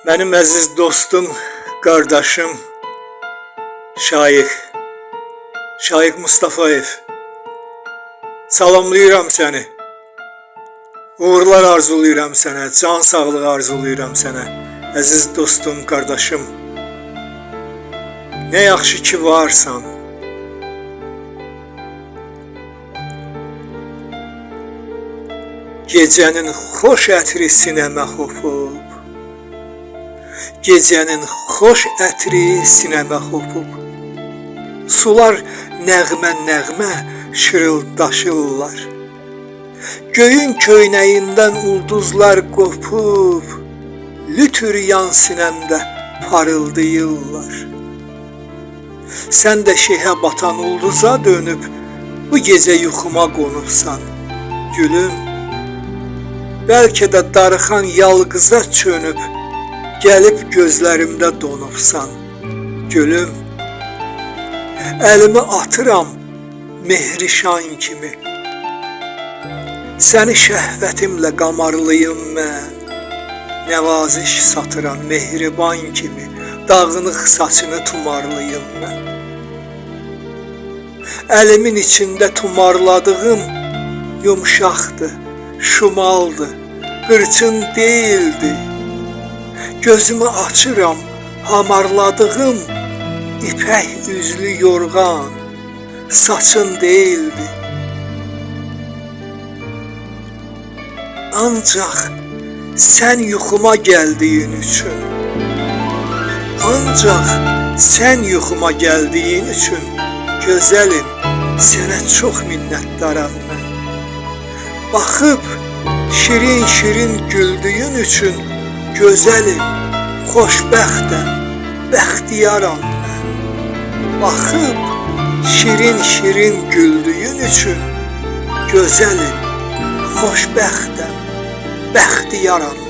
Benim əziz dostum, qardaşım, Şaiq Mustafayev. Salamlayıram səni. Uğurlar arzulayıram sənə, can sağlığı arzulayıram sənə. Əziz dostum, qardaşım. Nə yaxşı ki varsan. Gecənin xoş ətri sinəmə hopub. Gecənin xoş ətri sinəmə hopub. Sular nəğmə şırıldaşırlar. Göyün köynəyindən ulduzlar qopub. Lütür yan sinəmdə parıldayırlar. Sən də şehə batan ulduza dönüb, bu gecə yuxuma qonubsan, gülüm. Bəlkə də darıxan yalqıza çönüb, gəlib gözlərimdə donubsan, gülüm. Əlimi atıram mehrişan kimi. Səni şəhvətimlə qamarlayım mən. Nəvaziş satıram mehriban kimi. Dağınıq saçını tumarlayım mən. Əlimin içində tumarladığım yumşaqdı, şumaldı, qırçın değildi. Gözümü açıram, hamarladığım ipək üzlü yorğan, saçın değildi. Ancaq sən yuxuma gəldiyin üçün, ancaq sən yuxuma gəldiyin üçün, gözəlim, sənə çox minnətdaram mən. Baxıb şirin güldüyün üçün, gözəlim, xoşbəxtəm, bəxtiyaram mən. Baxıb şirin güldüyün üçün, gözəlim, xoşbəxtəm, bəxtiyaram.